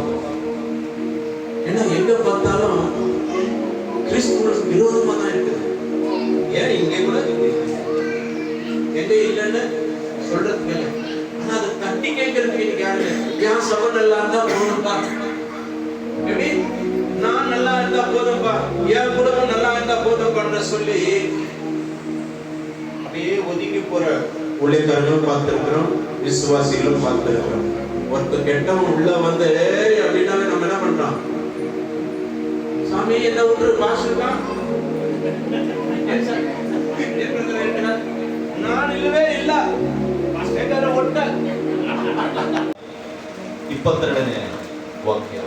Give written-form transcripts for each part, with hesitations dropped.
பார்க்கணும். ஏன்னா எங்க பார்த்தாலும் கிறிஸ்துவுக்கு விரோதமா தான் இருக்குது. ஏன் இங்கே கூட எங்க இல்லைன்னு சொல்றதுக்கு இல்லை. ஆனா அதை தட்டி கேட்கறதுக்கு இன்னைக்கு யாரு? என் சபை நல்லா இருந்தா போதும்பா, எப்படி நான் நல்லா இருந்தா போதும்பா, என் குடும்பம் நல்லா இருந்தா போதும்பான்னு சொல்லி அப்படியே ஒதுங்கி போற ஊழியக்காரர்களும் பார்த்திருக்கிறோம், விசுவாசிகளும் பார்த்திருக்கிறோம். ஒருத்தர் கெட்டவன் உள்ள வந்து அப்படின்னாவே நம்ம என்ன பண்றோம்? சாமி என்ன விட்டுரு பாசுக்கா, ನಾನು ಇಲ್ಲವೇ ಇಲ್ಲ ಬೇಕಾದ್ರೆ ಒಟ್ಟ 22ನೇ ವಾಕ್ಯ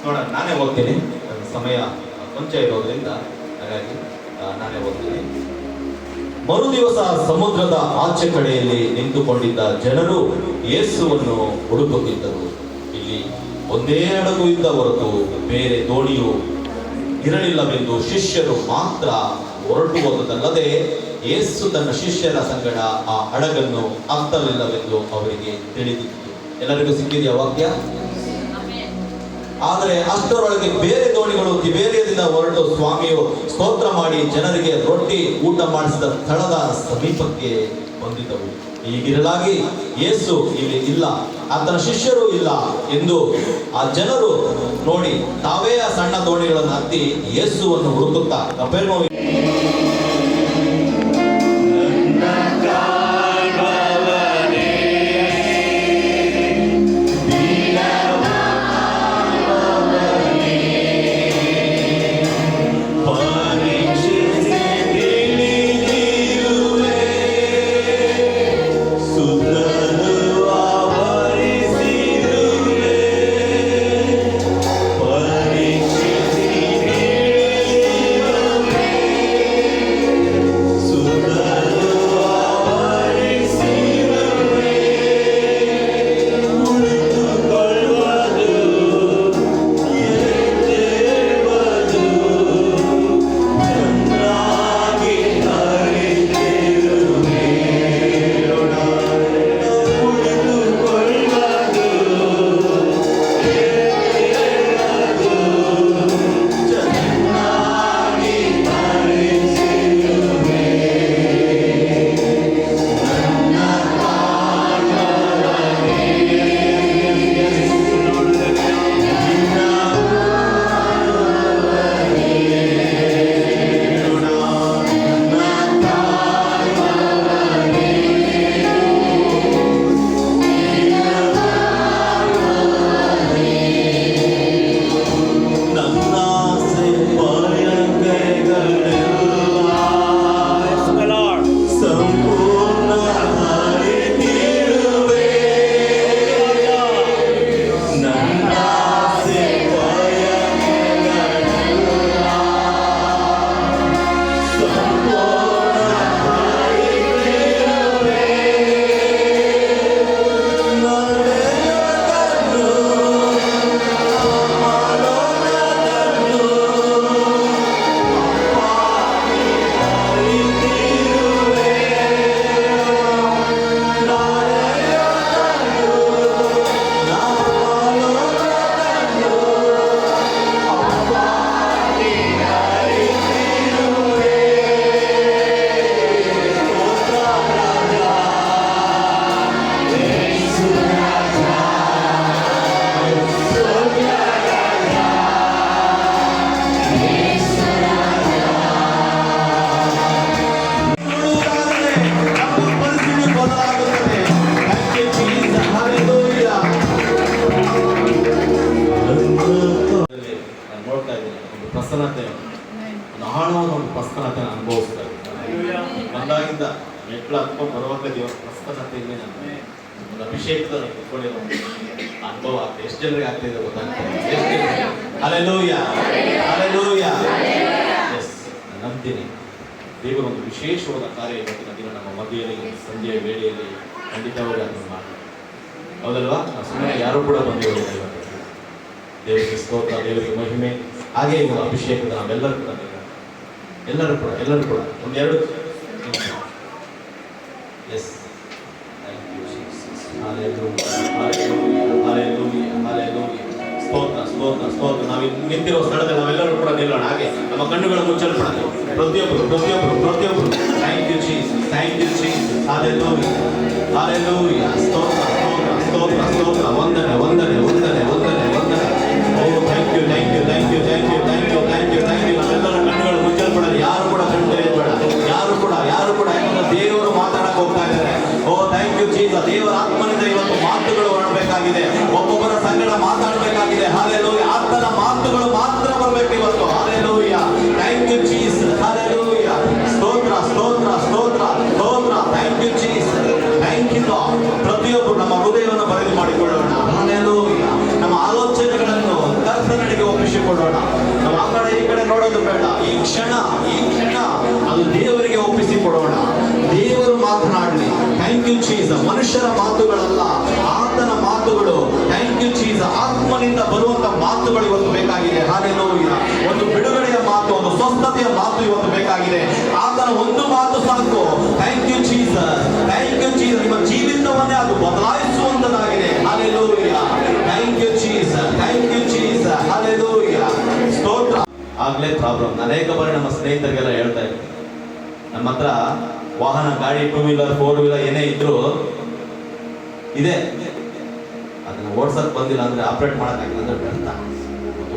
ನೋಡೋಣ. ನಾನೇ ಓದ್ತೀನಿ, ಸಮಯ ಕೊಂಚ ಇರೋದ್ರಿಂದ ಹಾಗಾಗಿ ನಾನೇ ಓದ್ತೀನಿ. ಮರುದಿವಸ ಸಮುದ್ರದ ಆಚೆ ಕಡೆಯಲ್ಲಿ ನಿಂತುಕೊಂಡಿದ್ದ ಜನರು ಯೇಸುವನ್ನು ಹುಡುಕುತ್ತಿದ್ದರು. ಇಲ್ಲಿ ಒಂದೇ ಹಡಗು ಇದ್ದ ಹೊರತು ಬೇರೆ ದೋಣಿಯು ಇರಲಿಲ್ಲವೆಂದು ಶಿಷ್ಯರು ಮಾತ್ರ ಹೊರಟು ಹೋದದಲ್ಲದೆ ಯೇಸು ತನ್ನ ಶಿಷ್ಯರ ಸಂಗಡ ಆ ಹಡಗನ್ನು ಹತ್ತಲಿಲ್ಲವೆಂದು ಅವರಿಗೆ ತಿಳಿದಿತ್ತು. ಎಲ್ಲರಿಗೂ ಸಿಕ್ಕಿದೆಯಾ ವಾಕ್ಯ? ಆದರೆ ಅಷ್ಟರೊಳಗೆ ಬೇರೆ ದೋಣಿಗಳು ತಿಬೇರಿಯದಿಂದ ಹೊರಟು ಸ್ವಾಮಿಯು ಸ್ತೋತ್ರ ಮಾಡಿ ಜನರಿಗೆ ರೊಟ್ಟಿ ಊಟ ಮಾಡಿಸಿದ ಸ್ಥಳದ ಸಮೀಪಕ್ಕೆ ಬಂದಿದ್ದವು. ಹೀಗಿರಲಾಗಿ ಯೇಸು ಇಲ್ಲಿ ಇಲ್ಲ, ಆತನ ಶಿಷ್ಯರು ಇಲ್ಲ ಎಂದು ಆ ಜನರು ನೋಡಿ ತಾವೇ ಆ ಸಣ್ಣ ದೋಣಿಗಳನ್ನು ಹತ್ತಿ ಯೇಸುವನ್ನು ಹುಡುಕುತ್ತಾ ಕಪೆರ್ನೌಮಿಗೆ ಪ್ರಸನ್ನತೆ, ಆಳವಾದ ಒಂದು ಪ್ರಸನ್ನತೆ ಅನುಭವಿಸ್ತಾ ಇದ್ದೀನಿ. ಬಂದಾಗಿಂದ ಮೆಟ್ಲು ಹತ್ಕೊಂಡು ಬರುವಾಗ ದೇವರ ಪ್ರಸನ್ನತೆಯಲ್ಲಿ ನಾನು ಒಂದು ಅಭಿಷೇಕದಲ್ಲಿ ಕುತ್ಕೊಂಡಿರೋ ಅನುಭವ ಆಗ್ತದೆ. ಎಷ್ಟು ಜನರಿಗೆ ಆಗ್ತಿದೆ ಗೊತ್ತಾಗ್ತದೆ. Hallelujah, hallelujah. ಎಸ್, ನಾನು ನಂಬ್ತೀನಿ ದೇವರು ಒಂದು ವಿಶೇಷವಾದ ಕಾರ್ಯ ಇವತ್ತಿನ ದಿನ ನಮ್ಮ ಮಧ್ಯೆಯಲ್ಲಿ ಸಂಜೆಯ ವೇಳೆಯಲ್ಲಿ ಖಂಡಿತವಾಗಿ ಅದನ್ನು ಮಾಡ್ತಾರೆ. ಹೌದಲ್ವಾ? ಸುಮ್ಮನೆ ಯಾರು ಕೂಡ ಬಂದಿರೋದಿಲ್ಲ. ದೇವರಿಗೆ ಸ್ತೋತ್ರ, ದೇವರಿಗೆ ಮಹಿಮೆ. ಹಾಗೆ ಇವರು ಅಭಿಷೇಕದ ನಾವೆಲ್ಲರೂ ಕೂಡ ಎಲ್ಲರೂ ಕೂಡ ಒಂದೆರಡು yes thank you Jesus. Hallelujah, hallelujah, hallelujah, hallelujah. ನಿಂತಿರೋ ಸ್ಥಳದಲ್ಲಿ ನಾವೆಲ್ಲರೂ ಕೂಡ ನಿಲ್ಲೋಣ. ಹಾಗೆ ನಮ್ಮ ಕಣ್ಣುಗಳು ಮುಚ್ಚಲ್ಪಡಲಿ ಪ್ರತಿಯೊಬ್ಬರು ಪ್ರತಿಯೊಬ್ಬರು ಪ್ರತಿಯೊಬ್ಬರು. Thank you Jesus, thank you Jesus. Hallelujah, hallelujah. ಸ್ತೋತ್ರ ಸ್ತೋತ್ರ ಸ್ತೋತ್ರ ಸ್ತೋತ್ರ. ವಂದನೆ ವಂದನೆ ವಂದನೆ ವಂದನೆ ವಂದನೆ. Oh thank you thank you thank you thank you thank you thank you thank you. ನಾವೆಲ್ಲರ ಕಣ್ಣುಗಳು ಮುಚ್ಚಲ್ಪಡಲಿ. ಯಾರು ಕೂಡ ಕಣ್ಣು ತೆರೆಯಬೇಡ, ಯಾರು ಕೂಡ ಯಾಕಂದ್ರೆ ದೇವರು ಮಾತಾಡಕ್ಕೆ ಹೋಗ್ತಾ ಇದ್ದಾರೆ. ಓ ಥ್ಯಾಂಕ್ ಯು ಜೀಸಸ್. ದೇವರ ಆತ್ಮನಿಂದ ಇವತ್ತು ಮಾತುಗಳು ಹೊರಡಬೇಕಾಗಿದೆ. ಒಬ್ಬೊಬ್ಬರ ಸಂಗಡ ಮಾತಾಡಬೇಕಾಗಿದೆ. ಹಾಲೆಲೂಯಾ. ಆತನ ಮಾತುಗಳು ಮಾತ್ರ ಬರಬೇಕು ಇವತ್ತು. Hallelujah. Thank you Jesus. Hallelujah. ಸ್ತೋತ್ರ ಸ್ತೋತ್ರ ಸ್ತೋತ್ರ ಸ್ತೋತ್ರ. Thank you Jesus. Thank you Lord. ಪ್ರತಿಯೊಬ್ಬರು ನಮ್ಮ ಹೃದಯವನ್ನು ಬರೆದು ಮಾಡಿಕೊಳ್ಳೋಣ. ಹಾಲೆಲೂಯಾ. ನಮ್ಮ ಆಲೋಚನೆಗಳನ್ನು ಕರ್ತನಿಗೆ ಒಪ್ಪಿಸಿಕೊಳ್ಳೋಣ. ನಾವು ಆ ಕಡೆ ಈ ಕಡೆ ನೋಡೋದು ಬೇಡ. ಈ ಕ್ಷಣ ಅದು ದೇವರಿಗೆ ಒಪ್ಪಿಸಿಕೊಡೋಣ. ದೇವರು ಮಾತನಾಡಲಿ. Thank you Jesus. ಮನುಷ್ಯರ ಮಾತುಗಳಲ್ಲ, ಆತನ ಮಾತುಗಳು. Thank you Jesus. ಆತ್ಮನಿಂದ ಬರುವಂತ ಮಾತುಗಳು ಇವತ್ತು ಬೇಕಾಗಿದೆ. ಹಾಲೆಲೂಯಾ. ಒಂದು ಬಿಡುಗಡೆಯ ಮಾತು, ಒಂದು ಸ್ವಸ್ಥತೆಯ ಮಾತು ಇವತ್ತು ಬೇಕಾಗಿದೆ. ಆತನ ಒಂದು ಮಾತು ಸಾಕು. Thank you Jesus, thank you Jesus. ನಿಮ್ಮ ಜೀವಿತವನ್ನೇ ಅದು ಬದಲಾಯಿಸುವಂತದಾಗಿದೆ. Hallelujah. Thank you Jesus, thank you Jesus. Hallelujah. ಸ್ತೋತ್ರ. ಆಗ್ಲೇ ಪ್ರಾಬ್ಲಮ್. ಅನೇಕ ಬಾರಿ ನಮ್ಮ ಸ್ನೇಹಿತರಿಗೆಲ್ಲ ಹೇಳ್ತಾ ಇರ್ತೀನಿ, ನಮ್ಮ ಹತ್ರ ವಾಹನ, ಗಾಡಿ, 2 ವೀಲರ್ 4 ವೀಲರ್ ಏನೇ ಇದ್ರು ಇದೆ, ಅದನ್ನ ಓಡಿಸಕ್ ಬಂದಿಲ್ಲ ಅಂದ್ರೆ, ಆಪರೇಟ್ ಮಾಡಕ್ಕಾಗಿಲ್ಲ ಅಂದ್ರೆ ವ್ಯರ್ಥ.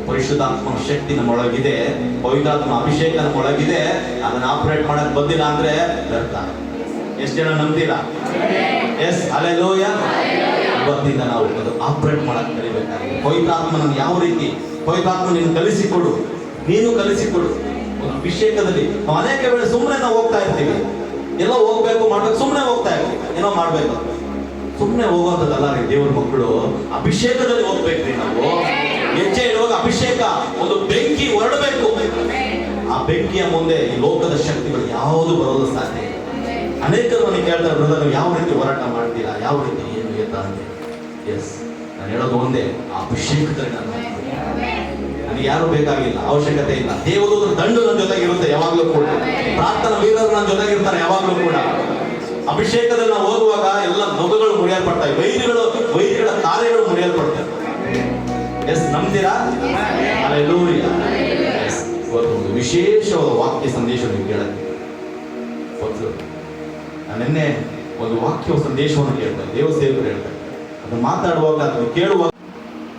ಪರಿಶುದ್ಧಾತ್ಮ ಶಕ್ತಿ ನಮ್ಮೊಳಗಿದೆ, ಪವಿತ್ರಾತ್ಮ ಅಭಿಷೇಕ ನಮ್ಮೊಳಗಿದೆ. ಅದನ್ನ ಆಪರೇಟ್ ಮಾಡಕ್ ಬಂದಿಲ್ಲ ಅಂದ್ರೆ ವ್ಯರ್ಥ. ಎಷ್ಟು ಜನ ನಂಬ್ತೀರಾ? S, hallelujah. ಇವತ್ತಿಂದ ನಾವು ಅದು ಆಪರೇಟ್ ಮಾಡಕ್ ಕಲಿಬೇಕಾಗಿದೆ. ಪವಿತ್ರಾತ್ಮನ ಯಾವ ರೀತಿ, ಪವಿತ್ರಾತ್ಮ ನೀನು ಕಲಿಸಿಕೊಡು, ನೀನು ಕಲಿಸಿಕೊಡು. ಒಂದು ಅಭಿಷೇಕದಲ್ಲಿ ಅನೇಕ ವೇಳೆ ಸುಮ್ಮನೆ ನಾವು ಹೋಗ್ತಾ ಇರ್ತೀವಿ, ಎಲ್ಲ ಹೋಗ್ಬೇಕು ಮಾಡ್ಬೇಕು, ಸುಮ್ಮನೆ ಹೋಗ್ತಾ ಇರ್ತೀವಿ, ಏನೋ ಮಾಡ್ಬೇಕು. ಸುಮ್ಮನೆ ಹೋಗೋದಲ್ಲ ರೀ ದೇವ್ರ ಮಕ್ಕಳು. ಅಭಿಷೇಕದಲ್ಲಿ ಹೋಗ್ಬೇಕ್ರಿ ನಾವು. ಹೆಜ್ಜೆ ಇಡುವಾಗ ಅಭಿಷೇಕ, ಒಂದು ಬೆಂಕಿ ಹೊರಡಬೇಕು. ಆ ಬೆಂಕಿಯ ಮುಂದೆ ಈ ಲೋಕದ ಶಕ್ತಿಗಳು ಯಾವುದು ಬರೋದು ಸಾಧ್ಯ ಇಲ್ಲ. ಅನೇಕರು ನನಗೆ ಕೇಳ್ತಾರೆ, ಬ್ರದರ್ ನೀವು ಯಾವ ರೀತಿ ಹೋರಾಟ ಮಾಡ್ತೀರಾ, ಯಾವ ರೀತಿ ಏನು ಎತ್ತ ಅಂತ. ಎಸ್, ನಾನು ಹೇಳೋದು ಒಂದೇ, ಆ ಅಭಿಷೇಕದಲ್ಲಿ ನನಗೆ ಯಾರು ಬೇಕಾಗಿಲ್ಲ, ಅವಶ್ಯಕತೆ ಇಲ್ಲ. ದೇವದೂತರ ದಂಡು ನನ್ನ ಜೊತೆಗೆ ಇರುತ್ತೆ ಯಾವಾಗಲೂ ಕೂಡ. ಪ್ರಾರ್ಥನಾ ವೀರರು ನನ್ನ ಜೊತೆಗಿರ್ತಾರೆ ಯಾವಾಗಲೂ ಕೂಡ. ಅಭಿಷೇಕದಲ್ಲಿ ನಾವು ಹೋಗುವಾಗ ಎಲ್ಲ ನೊಗಗಳು ಮುರಿಯಲ್ಪಡ್ತವೆ, ವೈರಿಗಳ ಕಾರ್ಯಗಳು ಮುರಿಯಲ್ಪಡ್ತವೆ. ಎಸ್, ನಂಬ್ತೀರಾ? ಹಲ್ಲೆಲೂಯಾ. ಎಸ್, ಇವತ್ತು ಒಂದು ವಿಶೇಷವಾದ ವಾಕ್ಯ ಸಂದೇಶ ನೀವು ಕೇಳಕ್ಕೆ ಗೊತ್ತು. ನಾನು ನಿನ್ನೆ ಒಂದು ವಾಕ್ಯ ಸಂದೇಶವನ್ನು ಕೇಳ್ತೇನೆ, ದೇವ ಸೇವಕರು ಹೇಳ್ತಾರೆ. ಅದನ್ನು ಮಾತಾಡುವಾಗ ಅದನ್ನು ಕೇಳುವಾಗ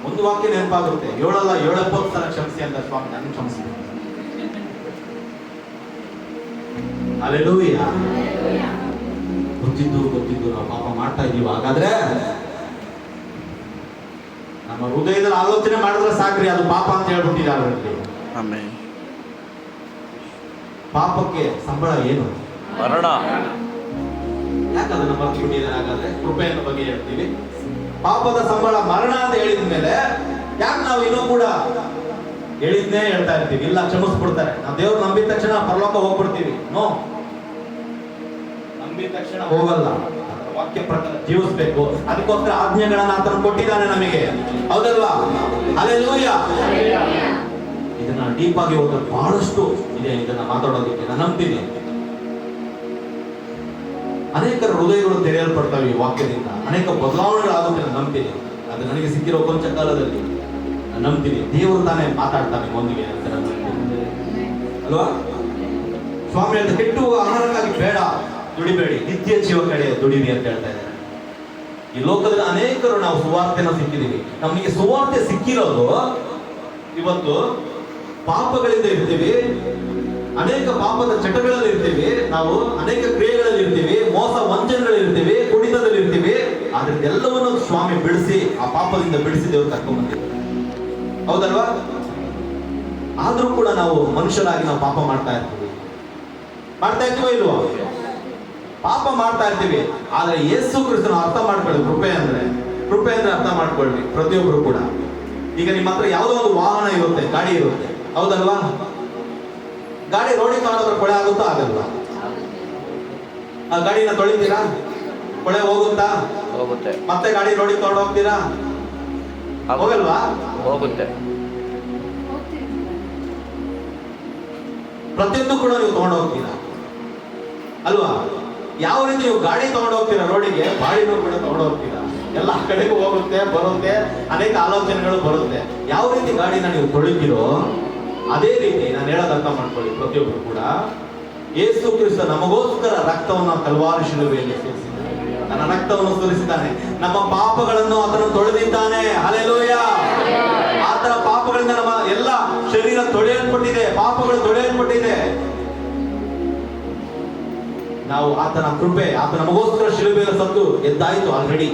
ಒಂದು ವಾಕ್ಯ ನೆನಪಾಗುತ್ತೆ. 7 ಸಲ ಕ್ಷಮಿಸಿ ಅಂತ ಸ್ವಾಮಿ ನಾನು ಕ್ಷಮಿಸಿದೆ. ಹಲ್ಲೆಲೂಯಾ. ಗೊತ್ತಿದ್ದು ನಾವು ಪಾಪ ಮಾಡ್ತಾ ಇದೀವಿ. ಹಾಗಾದ್ರೆ ನಮ್ಮ ಹೃದಯದಲ್ಲಿ ಆಲೋಚನೆ ಮಾಡಿದ್ರೆ ಸಾಕ್ರಿ, ಅದು ಪಾಪ ಅಂತ ಹೇಳ್ಬಿಟ್ಟಿದ್ದಾರೆ ಅವರಲ್ಲಿ. ಪಾಪಕ್ಕೆ ಸಂಬಳ ಏನು? ಮರಣ. ಯಾಕೆ ಅದನ್ನ ಮರ್ತು ಬಿಟ್ಟಿದ್ದಾರೆ? ಹಾಗಾದ್ರೆ ಕೃಪೆಯ ಬಗ್ಗೆ ಹೇಳ್ತೀವಿ. ಪಾಪದ ಸಂಬಳ ಮರಣ ಅಂತ ಹೇಳಿದ ಮೇಲೆ ಯಾಕೆ ನಾವು ಇನ್ನೂ ಕೂಡ ಹೇಳಿದ್ನೇ ಹೇಳ್ತಾ ಇರ್ತೀವಿ? ಇಲ್ಲ, ಕ್ಷಮಿಸ್ಬಿಡ್ತಾರೆ. ನಾವು ದೇವ್ರು ನಂಬಿದ ತಕ್ಷಣ ಪರಲೋಕ ಹೋಗ್ಬಿಡ್ತೀವಿ. ನೋ, ನಂಬಿದ ತಕ್ಷಣ ಹೋಗಲ್ಲ. ವಾಕ್ಯ ಪ್ರಕಾರ ಜೀವಿಸ್ಬೇಕು. ಅದಕ್ಕೋಸ್ಕರ ಆಜ್ಞೆಗಳನ್ನ ಆತನು ಕೊಟ್ಟಿದ್ದಾನೆ ನಮಗೆ, ಹೌದಲ್ವಾ? ಹಲ್ಲೆಲೂಯಾ. ಇದನ್ನ ಡೀಪ್ ಆಗಿ ಹೋದ್ರೆ ಬಹಳಷ್ಟು ಇದೆ ಇದನ್ನ ಮಾತಾಡೋದಕ್ಕೆ. ನಾನು ನಂಬ್ತೀನಿ ಅನೇಕರ ಹೃದಯಗಳು ತೆರೆಯಲ್ಪಡ್ತವೆ ಈ ವಾಕ್ಯದಿಂದ. ಅನೇಕ ಬದಲಾವಣೆಗಳಾಗುತ್ತೆ ನಾನು ನಂಬ್ತೀನಿ. ಅದು ನನಗೆ ಸಿಕ್ಕಿರೋ ಕೊಂಚ ಕಾಲದಲ್ಲಿ ನಾನು ನಂಬ್ತೀನಿ. ದೇವರು ತಾನೇ ಮಾತಾಡ್ತಾನೆ ಒಂದಿಗೆ ಅಂತ ಅಲ್ವಾ? ಸ್ವಾಮಿ ಅಂತ ಕೆಟ್ಟು ಆಹಾರಕ್ಕಾಗಿ ಬೇಡ ದುಡಿಬೇಡಿ, ನಿತ್ಯ ಜೀವ ಕಡೆ ದುಡಿರಿ ಅಂತ ಹೇಳ್ತಾ ಇದ್ದಾರೆ. ಈ ಲೋಕದಲ್ಲಿ ಅನೇಕರು ನಾವು ಸುವಾರ್ತೆನ ಸಿಕ್ಕಿದೀವಿ. ನಮಗೆ ಸುವಾರ್ತೆ ಸಿಕ್ಕಿರೋದು ಇವತ್ತು ಪಾಪಗಳಿಂದ ಇರ್ತೀವಿ, ಅನೇಕ ಪಾಪದ ಚಟಗಳಲ್ಲಿ ಇರ್ತೀವಿ, ನಾವು ಅನೇಕ ಕ್ರಿಯೆಗಳಲ್ಲಿ ಇರ್ತೀವಿ, ಮೋಸ ವಂಚನೆಗಳಲ್ಲಿ ಇರ್ತೀವಿ, ಕುಡಿತದಲ್ಲಿ ಇರ್ತೀವಿ. ಆದ್ರೆ ಎಲ್ಲವನ್ನೂ ಸ್ವಾಮಿ ಬಿಡಿಸಿ, ಆ ಪಾಪದಿಂದ ಬಿಡಿಸಿ ದೇವರು ಕರ್ಕೊಂಡ್ಬಂದಿದ್ದಾರೆ, ಹೌದಲ್ವಾ? ಆದ್ರೂ ಕೂಡ ನಾವು ಮನುಷ್ಯರಾಗಿ ನಾವು ಪಾಪ ಮಾಡ್ತಾ ಇರ್ತೀವೋ ಇಲ್ವೋ? ಪಾಪ ಮಾಡ್ತಾ ಇರ್ತೀವಿ. ಆದ್ರೆ ಯೇಸು ಕ್ರಿಸ್ತನ ಅರ್ಥ ಮಾಡ್ಕೊಳ್ಳಿ. ಕೃಪೆ ಅಂದ್ರೆ ಅರ್ಥ ಮಾಡ್ಕೊಳ್ರಿ ಪ್ರತಿಯೊಬ್ಬರು ಕೂಡ. ಈಗ ನಿಮ್ಮ ಹತ್ರ ಯಾವುದೋ ಒಂದು ವಾಹನ ಇರುತ್ತೆ, ಗಾಡಿ ಇರುತ್ತೆ, ಹೌದಲ್ವಾ? ಗಾಡಿ ರೋಡಿಗೆ ತಗೊಂಡ್ರೆ ಕೊಳೆ ಆಗುತ್ತಾ? ಆಗಲ್ವಾ? ಆ ಗಾಡಿನ ತೊಳಿತೀರಾ? ಕೊಳೆ ಹೋಗುತ್ತಾ? ಹೋಗುತ್ತೆ. ಮತ್ತೆ ಗಾಡಿ ರೋಡಿಗೆ ತಗೊಂಡು ಹೋಗ್ತೀರಾ? ಹೋಗಲ್ವಾ? ಹೋಗುತ್ತೆ. ಪ್ರತಿಯೊಂದು ಕೂಡ ನೀವು ತಗೊಂಡು ಹೋಗ್ತೀರಾ ಅಲ್ವಾ? ಯಾವ ರೀತಿ ನೀವು ಗಾಡಿ ತಗೊಂಡು ಹೋಗ್ತೀರಾ ರೋಡಿಗೆ, ಬಾಡಿನೂ ಕೂಡ ತಗೊಂಡು ಹೋಗ್ತೀರಾ. ಎಲ್ಲ ಕಡೆಗೂ ಹೋಗುತ್ತೆ ಬರುತ್ತೆ, ಅನೇಕ ಆಲೋಚನೆಗಳು ಬರುತ್ತೆ. ಯಾವ ರೀತಿ ಗಾಡಿನ ನೀವು ತೊಳಿತೀರೋ ಅದೇ ರೀತಿ ನಾನು ಹೇಳೋದು ಅರ್ಥ ಮಾಡ್ಕೊಳ್ಳಿ. ಪ್ರತಿಯೊಬ್ಬರು ಕೂಡ ಯೇಸು ಕ್ರಿಸ್ತ ನಮಗೋಸ್ಕರ ರಕ್ತವನ್ನು ಕಲ್ವಾರಿ ಶಿಲುಬೆಯಲ್ಲಿ ಸುರಿಸಿದ್ದಾನೆ. ತನ್ನ ರಕ್ತವನ್ನು ಸುರಿಸಿದ್ದಾನೆ. ನಮ್ಮ ಪಾಪಗಳನ್ನು ಆತನು ತೊಳೆದಿದ್ದಾನೆ. ಹಲ್ಲೆಲೂಯ. ಆತನ ಪಾಪಗಳಿಂದ ನಮ್ಮ ಎಲ್ಲ ಶರೀರ ತೊಳೆಯಲ್ಪಟ್ಟಿದೆ, ಪಾಪಗಳು ತೊಳೆಯಲ್ಪಟ್ಟಿದೆ. ನಾವು ಆತನ ಕೃಪೆ, ಆತ ನಮಗೋಸ್ಕರ ಶಿಲುಬೆಯಲ್ಲಿ ಸತ್ತು ಎದ್ದಾಯ್ತು ಆಲ್ರೆಡಿ.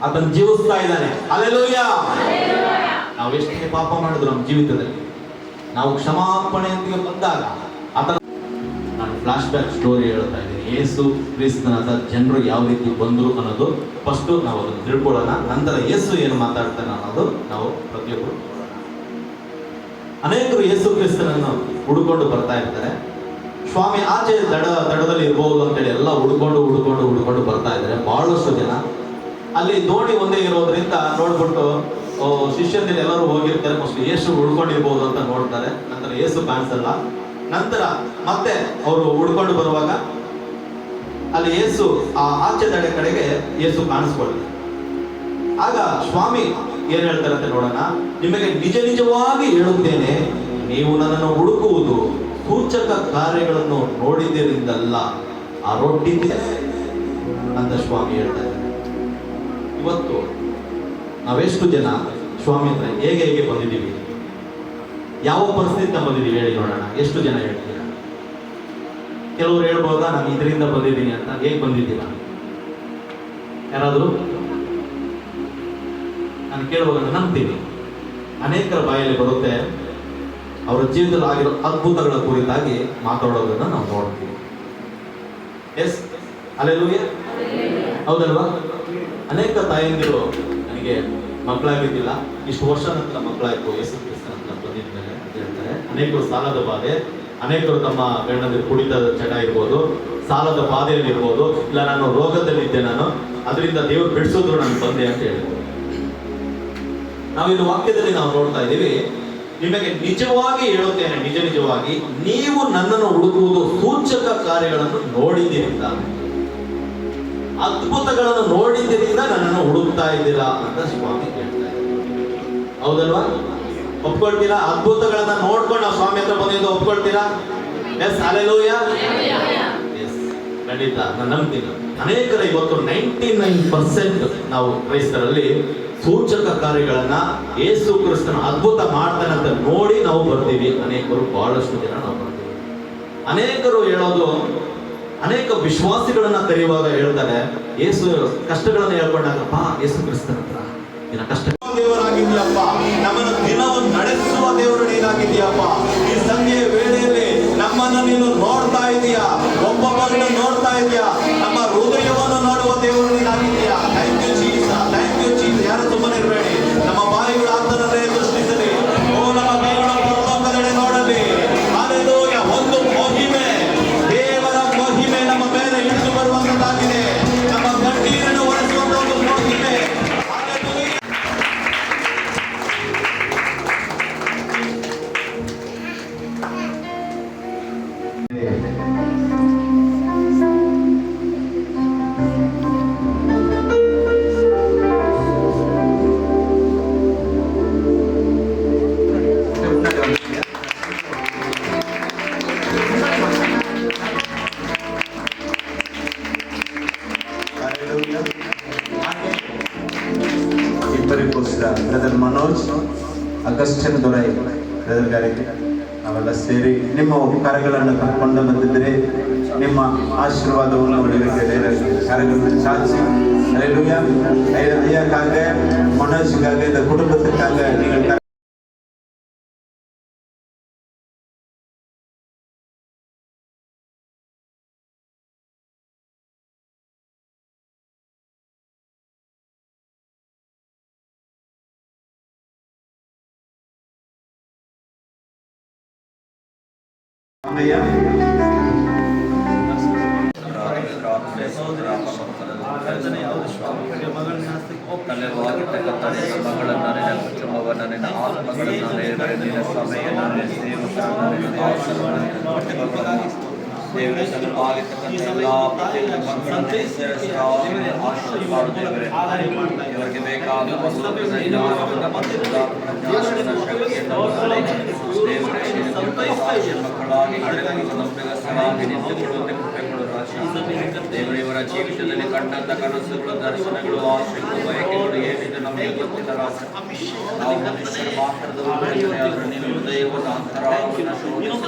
ಆತನ ಜೀವಿಸ್ತಾ ಇದ್ದಾನೆ. ಹಲ್ಲೆಲೂಯ. ನಾವು ಎಷ್ಟೇ ಪಾಪ ಮಾಡಿದ್ರು ನಮ್ಮ ಜೀವಿತದಲ್ಲಿ ನಾವು ಕ್ಷಮಾಪಣೆಯೊಂದಿಗೆ ಬಂದಾಗ ಆತನ, ನಾನು ಫ್ಲಾಶ್ ಬ್ಯಾಕ್ ಸ್ಟೋರಿ ಹೇಳ್ತಾ ಇದ್ದೀನಿ. ಯೇಸು ಕ್ರಿಸ್ತನಾದ ಜನರು ಯಾವ ರೀತಿ ಬಂದರು ಅನ್ನೋದು ಫಸ್ಟ್ ನಾವು ಅದನ್ನು ತಿಳ್ಕೊಳ್ಳೋಣ. ನಂತರ ಯೇಸು ಏನು ಮಾತಾಡ್ತಾನೆ ಅನ್ನೋದು ನಾವು ಪ್ರತಿಯೊಬ್ಬರು ನೋಡೋಣ. ಅನೇಕರು ಯೇಸು ಕ್ರಿಸ್ತನನ್ನು ಹುಡುಕೊಂಡು ಬರ್ತಾ ಇರ್ತಾರೆ. ಸ್ವಾಮಿ ಆಚೆ ದಡದಲ್ಲಿ ಇರ್ಬೋದು ಅಂತೇಳಿ ಎಲ್ಲ ಹುಡುಕೊಂಡು ಬರ್ತಾ ಇದ್ದಾರೆ. ಬಹಳಷ್ಟು ಜನ ಅಲ್ಲಿ ದೋಣಿ ಒಂದೇ ಇರೋದ್ರಿಂದ ನೋಡ್ಬಿಟ್ಟು ಶಿಷ್ಯರಲ್ಲಿ ಎಲ್ಲರೂ ಹೋಗಿರ್ತಾರೆ. ಮೋಸ್ಟ್ಲಿ ಯೇಸು ಉಳ್ಕೊಂಡಿರ್ಬೋದು ಅಂತ ನೋಡ್ತಾರೆ. ನಂತರ ಯೇಸು ಕಾಣಿಸಲ್ಲ. ನಂತರ ಮತ್ತೆ ಅವರು ಹುಡ್ಕೊಂಡು ಬರುವಾಗ ಅಲ್ಲಿ ಯೇಸು ಆ ಆಚೆ ದಡೆ ಕಡೆಗೆ ಯೇಸು ಕಾಣಿಸ್ಕೊಳ್ಳಿ. ಆಗ ಸ್ವಾಮಿ ಏನ್ ಹೇಳ್ತಾರೆ ಅಂತ ನೋಡೋಣ. ನಿಮಗೆ ನಿಜವಾಗಿ ಹೇಳುತ್ತೇನೆ, ನೀವು ನನ್ನನ್ನು ಹುಡುಕುವುದು ಸೂಚಕ ಕಾರ್ಯಗಳನ್ನು ನೋಡಿದ್ದರಿಂದಲ್ಲ, ಆ ರೊಟ್ಟಿ ಅಂತ ಸ್ವಾಮಿ ಹೇಳ್ತಾರೆ. ಇವತ್ತು ನಾವೆಷ್ಟು ಜನ ಸ್ವಾಮಿ ಹತ್ರ ಹೇಗೆ ಬಂದಿದ್ದೀವಿ, ಯಾವ ಪರಿಸ್ಥಿತಿ ಬಂದಿದ್ದೀವಿ ಹೇಳಿ ನೋಡೋಣ. ಎಷ್ಟು ಜನ ಹೇಳ್ತೀರಾ? ಕೆಲವರು ಹೇಳ್ಬೋದಾ ನಾನು ಇದರಿಂದ ಬಂದಿದ್ದೀನಿ ಅಂತ. ಹೇಗೆ ಬಂದಿದ್ದೀರಾ ಯಾರಾದರೂ? ನಾನು ಕೇಳುವಾಗ ನಂಬ್ತೀನಿ. ಅನೇಕರ ಬಾಯಲ್ಲಿ ಬರುತ್ತೆ, ಅವರ ಜೀವಿತದಲ್ಲಿ ಆಗಿರೋ ಅದ್ಭುತಗಳ ಕುರಿತಾಗಿ ಮಾತಾಡೋದನ್ನ ನಾವು ನೋಡ್ತೀವಿ. Yes, hallelujah. ಹೌದಲ್ವಾ? ಅನೇಕ ತಾಯಂದಿರು ನನಗೆ ಮಕ್ಕಳಾಗಿದ್ದಿಲ್ಲ, ಇಷ್ಟು ವರ್ಷ ನಂತರ ಮಕ್ಕಳಾಯ್ತು ಯೇಸು ಕ್ರಿಸ್ತನ ಹತ್ರ ಬಂದಿದ್ದ ಮೇಲೆ ಅಂತ ಹೇಳ್ತಾರೆ. ಅನೇಕರು ಸಾಲದ ಬಾಧೆ, ಅನೇಕರು ತಮ್ಮ ಗಂಡಂದಿರು ಕುಡಿತದ ಚಟ ಇರ್ಬೋದು, ಸಾಲದ ಬಾಧೆಯಲ್ಲಿ ಇರ್ಬೋದು, ಇಲ್ಲ ನಾನು ರೋಗದಲ್ಲಿದ್ದೆ, ನಾನು ಅದರಿಂದ ದೇವರು ಬಿಡಿಸೋದ್ರು ನಾನು ಬಂದೆ ಅಂತ ಹೇಳ್ಬೋದು. ನಾವು ಇದು ವಾಕ್ಯದಲ್ಲಿ ನಾವು ನೋಡ್ತಾ ಇದ್ದೀವಿ. ನಿಮಗೆ ನಿಜವಾಗಿ ಹೇಳುತ್ತೇನೆ, ನಿಜವಾಗಿ ನೀವು ನನ್ನನ್ನು ಹುಡುಕುವುದು ಸೂಚಕ ಕಾರ್ಯಗಳನ್ನು ನೋಡಿದ್ದರಿಂದ, ಅದ್ಭುತಗಳನ್ನು ನೋಡಿದ್ದರಿಂದ ನನ್ನನ್ನು ಹುಡುಕ್ತಾ ಇದ್ದೀರಾ ಅಂತ ಸ್ವಾಮಿ ಹೇಳ್ತಾ ಇದ್ದಾರೆ. ಹೌದಲ್ವಾ? ಒಪ್ಕೊಳ್ತೀರಾ? ಅದ್ಭುತಗಳನ್ನ ನೋಡ್ಕೊಂಡು ನಾವು ಸ್ವಾಮಿ ಹತ್ರ ಬಂದಿದ್ದು ಒಪ್ಕೊಳ್ತೀರಾ? S, hallelujah. ಎಸ್, ಖಂಡಿತ ನಾನು ನಂಬ್ತೀನಿ. ಅನೇಕರ ಇವತ್ತು 99% ನಾವು ಕ್ರೈಸ್ತರಲ್ಲಿ ಸೂಚಕ ಕಾರ್ಯಗಳನ್ನ ಯೇಸು ಕ್ರಿಸ್ತನ ಅದ್ಭುತ ಮಾಡ್ತಾನೆ ಅಂತ ನೋಡಿ ನಾವು ಬರ್ತೀವಿ. ಅನೇಕರು, ಬಹಳಷ್ಟು ಜನ ನಾವು ಬರ್ತೀವಿ. ಅನೇಕರು ಹೇಳೋದು, ಅನೇಕ ವಿಶ್ವಾಸಿಗಳನ್ನ ಕರೆಯುವಾಗ ಹೇಳ್ತಾರೆ, ಯೇಸು ಕಷ್ಟಗಳನ್ನ ಹೇಳ್ಕೊಂಡಾಗ ಬಾ ಯೇಸು ಕ್ರಿಸ್ತನ ಹತ್ರ, ನಿನ್ನ ಕಷ್ಟ ದೇವರಾಗಿದ್ಯಪ್ಪ, ನಮ್ಮನ್ನು ದಿನವನ್ನು ನಡೆಸುವ ದೇವರು ನೀನಾಗಿದ್ಯಪ್ಪ. ಈ ಸಂಜೆಯ ವೇಳೆಯಲ್ಲಿ ನಮ್ಮನ್ನು ನೀನು ನೋಡ್ತಾ ಇದೀಯಾ, ಒಬ್ಬೊಬ್ಬರನ್ನು ನೋಡ್ತಾ ಇದೀಯಾ, ನಮ್ಮ ಹೃದಯವನ್ನು ನೋಡುವ ದೇವರು ನೀನಾಗಿದ್ಯಾ. Thank you Jesus, thank you Jesus. ಯಾರು ಸುಮ್ಮನೆ ಇರಬೇಡಿ. ನಮ್ಮ ಬಾಯಿಗಳು ಆತನನ್ನೇ ದೃಷ್ಟಿಸಲಿ. ಓ, ನಮ್ಮ ಕೈಗಳು ಪರಲೋಕದೆಡೆ ನೋಡಲಿ. ಹಲ್ಲೆಲೂಯಾ. ಒಂದು ಮಹಿಮೆ, ದೇವರ ಮಹಿಮೆ ನಮ್ಮ ಮೇಲೆ ಇಳಿದು ಬರುವಂತದ್ದಾಗಿದೆ. ನಮ್ಮ ಕಣ್ಣೀರನ್ನು ಒರೆಸುವಂತ ಒಂದು ಮಹಿಮೆ. Brother Manoj, Augustine Dorai brother ಗಾರಿಗೆ ನಾವೆಲ್ಲ ಸೇರಿ ನಿಮ್ಮ ಉಪಕಾರಗಳನ್ನು ಕರ್ಕೊಂಡು ಬಂದಿದ್ದರೆ ನಿಮ್ಮ ಆಶೀರ್ವಾದವನ್ನು ಉಳಿಲಿಕ್ಕೆ ಕಾರ್ಯಗಳನ್ನು சாட்சி. ஹல்லேலூயா. ஐயாக்காக, மனோஜுக்காக, இந்த குடும்பத்துக்காக நீங்கள் ದೇವರೇ ಸಕಲವಾಗಿರ್ತಕ್ಕಂಥ ಎಲ್ಲಾ ಪ್ರತಿಯೊಂದು ಮಕ್ಕಳನ್ನು ಸೇರಿಸುತ್ತಾರೆ. ಆಶೀರ್ವಾದ ದೇವರೇ, ಇವರಿಗೆ ಬೇಕಾದ ಪರಲೋಕದ ಜ್ಞಾನವನ್ನು ಪರಿಶುದ್ಧಾತ್ಮನ ಜ್ಞಾನವನ್ನು ಶಕ್ತಿಯನ್ನು ಕೊಡಲಿ. ದೇವರೇ, ನಿನ್ನ ಕೃಪೆಯ ಸಾಕ್ಷಿ ಮಕ್ಕಳಾಗಿ ನಡೆದು ನಂಬಿಗಸ್ತರಾಗಿ ನಿಂತುಕೊಳ್ಳುವಂತೆ ಕೃಪೆ ಕೊಡು ರಾಜ. ದೇವರೇ, ಇವರ ಜೀವಿತದಲ್ಲಿ ಕಂಡಂತ ಕನಸುಗಳು, ದರ್ಶನಗಳು, ಆಶೆಗಳು, ಬಯಕೆಗಳು ಏನಿದೆ ನಮಗೆ ಗೊತ್ತಿಲ್ಲ ರಾಜ. ನಾವು ಮನುಷ್ಯರ ಮಾತ್ರದವರು, ಆದರೆ ನೀವು ಹೃದಯವನ್ನು ಅಂತರಾಳವನ್ನು ಶೋಧಿಸಿ